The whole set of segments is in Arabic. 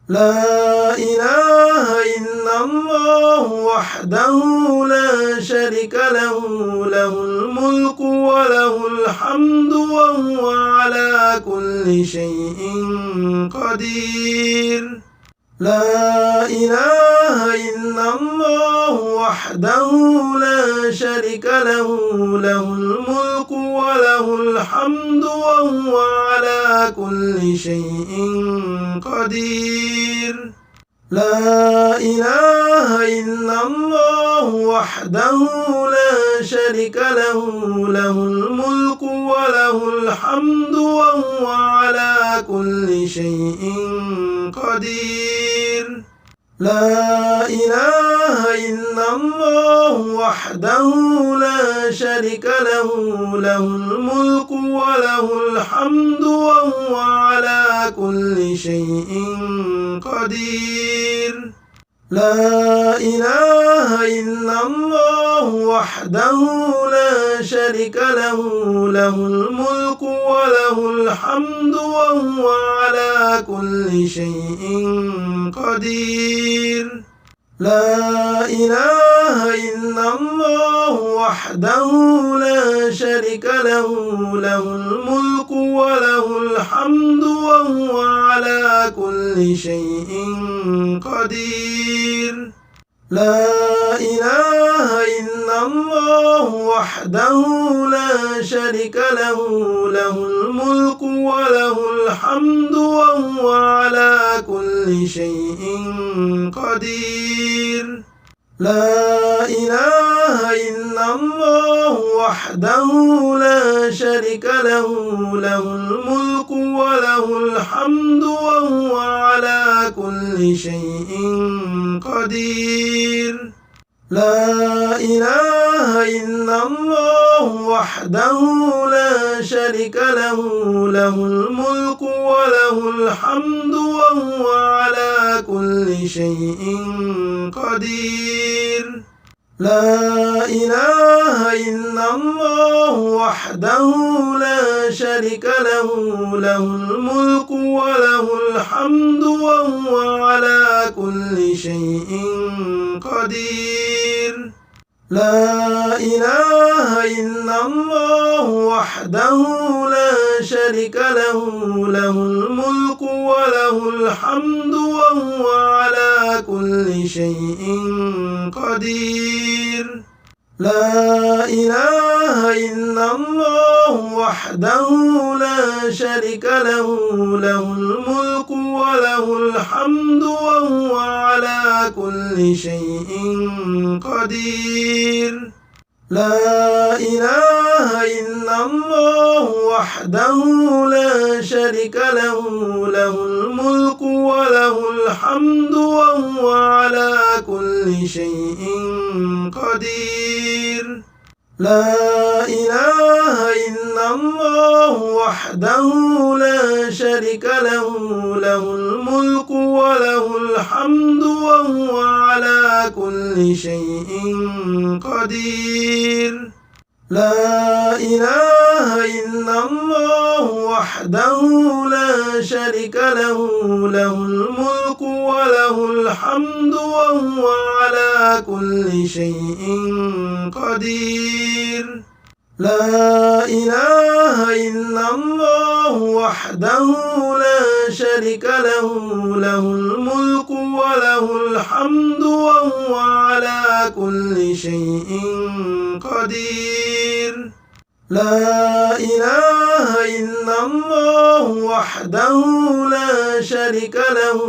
لا إله إلا الله وحده لا شريك له له الملك وله الحمد وهو على كل شيء قدير لا إله إلا الله وحده لا شريك له له الملك وله الحمد وهو على كل شيء قدير لا إله إلا الله وحده لا شريك له له الملك وله الحمد وهو على كل شيء قدير لا إله إلا الله وحده لا شريك له له الملك وله الحمد وهو على كل شيء قدير لا إله إلا الله وحده لا شريك له له الملك وله الحمد وهو على كل شيء قدير لا إله إلا الله وحده لا شريك له له الملك وله الحمد وهو على كل شيء قدير لا إله إلا الله وحده لا شريك له له الملك وله الحمد وهو على كل شيء قدير لا إله إلا الله وحده لا شريك له له الملك وله الحمد وهو على كل شيء قدير لا إله إلا الله وحده لا شريك له له الملك وله الحمد وهو على كل شيء قدير لا إله إلا الله وحده لا شريك له له الملك وله الحمد وهو على كل شيء قدير لا إله إلا الله وحده لا شريك له له الملك وله الحمد وهو على كل شيء قدير لا إله إلا الله وحده لا شريك له له الملك وله الحمد وهو على كل شيء قدير لا إله إلا الله وحده لا شريك له له الملك وله الحمد وهو على كل شيء قدير لا إله إلا الله وحده لا شريك له له الملك وله الحمد وهو على كل شيء قدير لا إله إلا الله وحده لا شريك له له الملك وله الحمد وهو على كل شيء قدير لا إله إلا الله وحده لا شريك له له الملك وله الحمد وهو على كل شيء قدير لا إله إلا الله وحده لا شريك له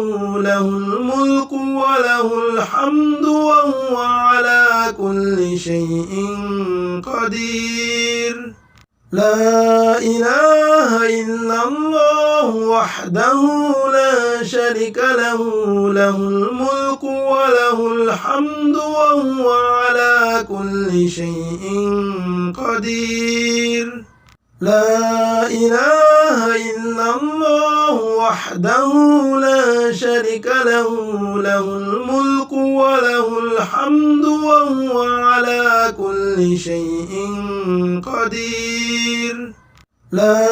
له الملك وله الحمد وهو على كل شيء قدير لا إله إلا الله وحده لا شريك له له الملك وله الحمد وهو على كل شيء قدير لا إله إلا الله وحده لا شريك له له الملك وله الحمد وهو على كل شيء قدير لا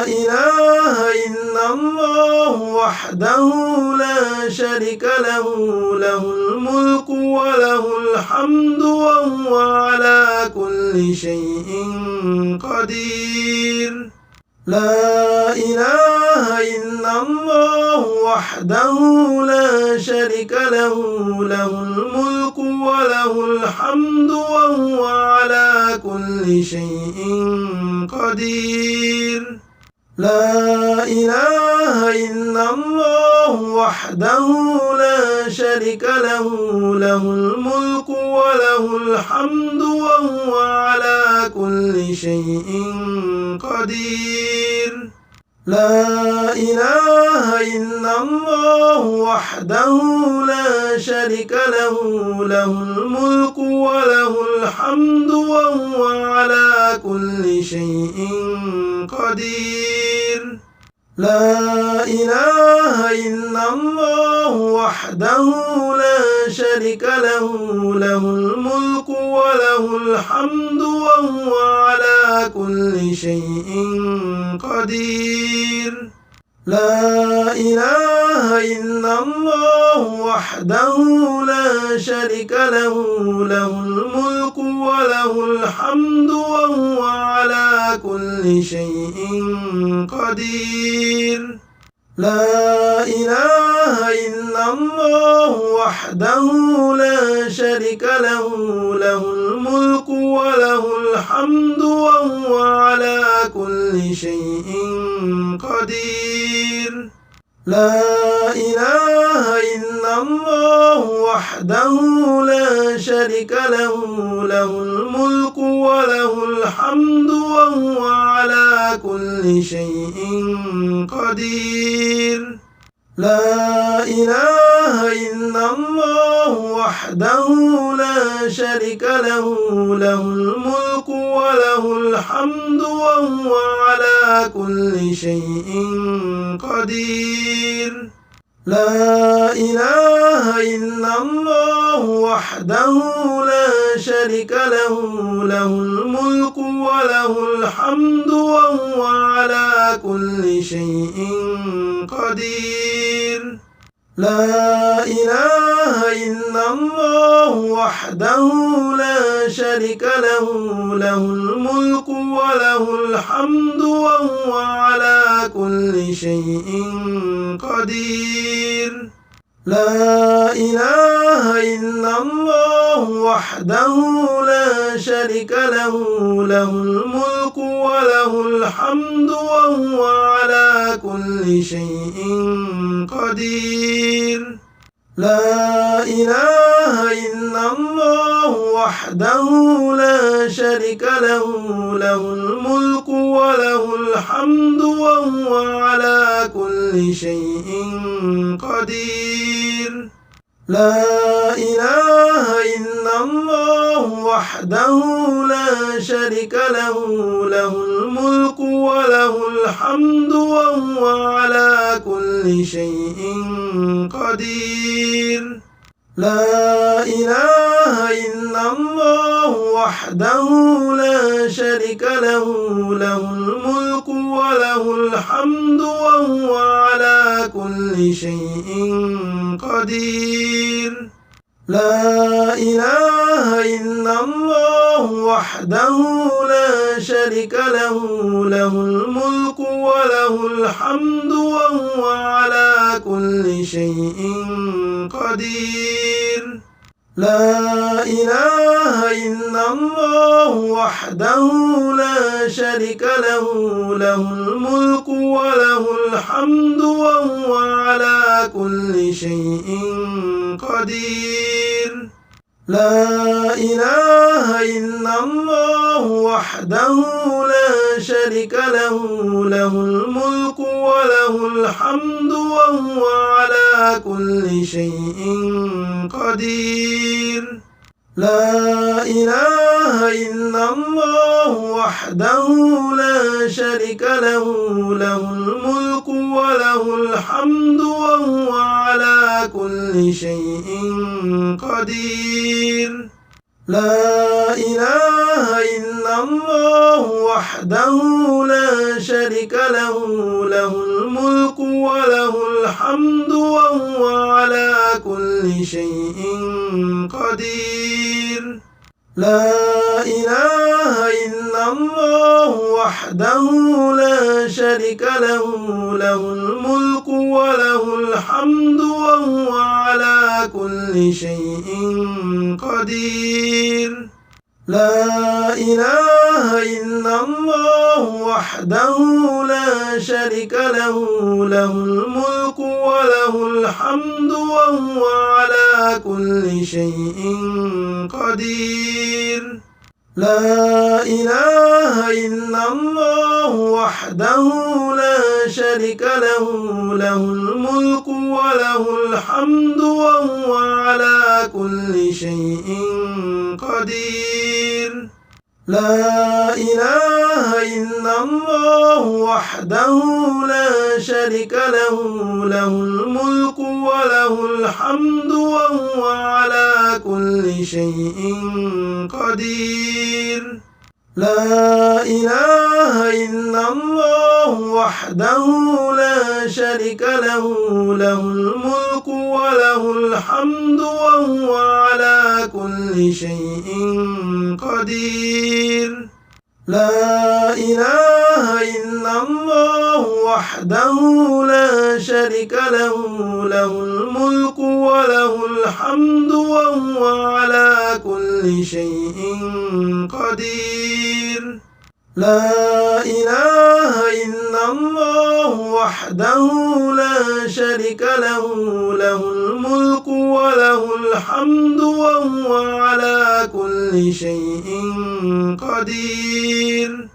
إله إلا الله وحده لا شريك له له الملك وله الحمد وهو على كل شيء قدير لا إله إلا الله وحده لا شريك له له الملك وله الحمد وهو على كل شيء قدير لا إله إلا الله وحده لا شريك له له الملك وله الحمد وهو على كل شيء قدير لا إله إلا الله وحده لا شريك له له الملك وله الحمد وهو على كل شيء قدير لا إله إلا الله وحده لا شريك له له الملك وله الحمد وهو على كل شيء قدير لا إله إلا الله وحده لا شريك له له الملك وله الحمد وهو على كل شيء قدير لا إله إلا الله وحده لا شريك له له الملك وله الحمد وهو على كل شيء قدير لا إله إلا الله وحده لا شريك له له الملك وله الحمد وهو على كل شيء قدير لا إله إلا الله وحده لا شريك له له الملك وله الحمد وهو على كل شيء قدير لا إله إلا الله وحده لا شريك له له الملك وله الحمد وهو على كل شيء قدير لا إله إلا الله وحده لا شريك له له الملك وله الحمد وهو على كل شيء قدير لا إله إلا الله وحده لا شريك له له الملك وله الحمد وهو على كل شيء قدير لا إله إلا الله وحده لا شريك له له الملك وله الحمد وهو على كل شيء قدير لا إله إلا الله وحده لا شريك له له الملك وله الحمد وهو على كل شيء قدير لا إله إلا الله وحده لا شريك له له الملك وله الحمد وهو على كل شيء قدير لا إله إلا الله وحده لا شريك له له الملك وله الحمد وهو على كل شيء قدير لا إله إلا الله وحده لا شريك له له الملك وله الحمد وهو على كل شيء قدير لا إله إلا الله وحده لا شريك له له الملك وله الحمد وهو على كل شيء قدير لا إله إلا الله وحده لا شريك له له الملك وله الحمد وهو على كل شيء قدير لا إله إلا الله وحده لا شريك له له الملك وله الحمد وهو على كل شيء قدير لا إله إلا الله وحده لا شريك له له الملك وله الحمد وهو على كل شيء قدير لا إله إلا الله وحده لا شريك له له الملك وله الحمد وهو على كل شيء قدير لا إله إلا الله وحده لا شريك له له الملك وله الحمد وهو على كل شيء قدير لا إله إلا الله وحده لا شريك له له الملك وله الحمد وهو على كل شيء قدير لا إله إلا الله وحده لا شريك له له الملك وله الحمد وهو على كل شيء قدير لا إله إلا الله وحده لا شريك له له الملك وله الحمد وهو على كل شيء قدير لا إله إلا الله وحده لا شريك له له الملك وله الحمد وهو على كل شيء قدير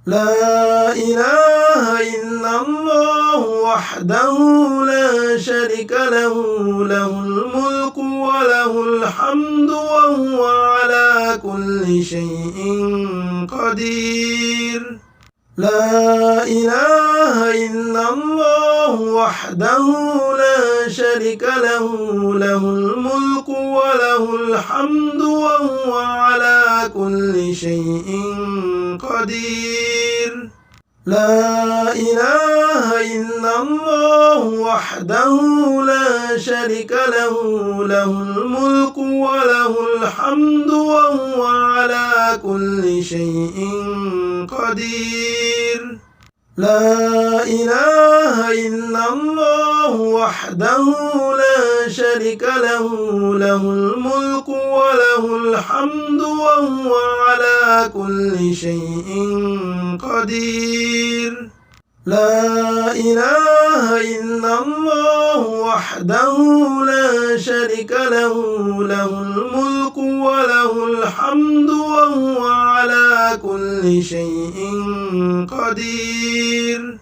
لا إله إلا الله وحده لا شريك له له الملك وله الحمد وهو على كل شيء قدير لا إله إلا الله وحده لا شريك له له الملك وله الحمد وهو على كل شيء قدير لا إله إلا الله وحده لا شريك له له الملك وله الحمد وهو على كل شيء قدير لا إله إلا الله وحده لا شريك له له الملك وله الحمد وهو على كل شيء قدير لا إله إلا الله وحده لا شريك له له الملك وله الحمد وهو على كل شيء قدير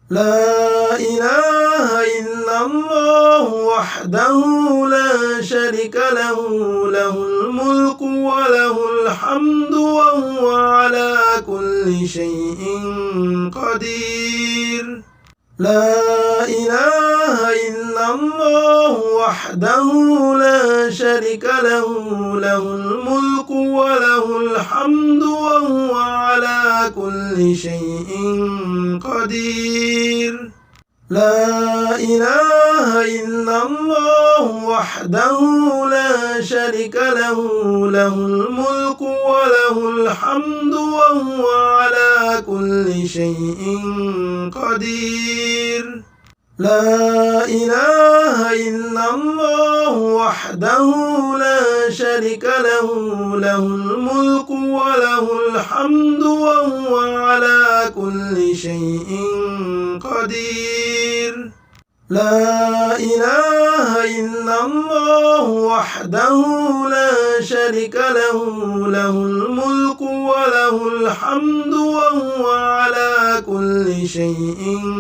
لا إله إلا الله وحده لا شريك له له الملك وله الحمد وهو على كل شيء قدير لا إله إلا الله وحده لا شريك له له الملك وله الحمد وهو على كل شيء قدير لا إله إلا الله وحده لا شريك له له الملك وله الحمد وهو على كل شيء قدير لا إله إلا الله وحده لا شريك له له الملك وله الحمد وهو على كل شيء قدير لا إله إلا الله وحده لا شريك له له الملك وله الحمد وهو على كل شيء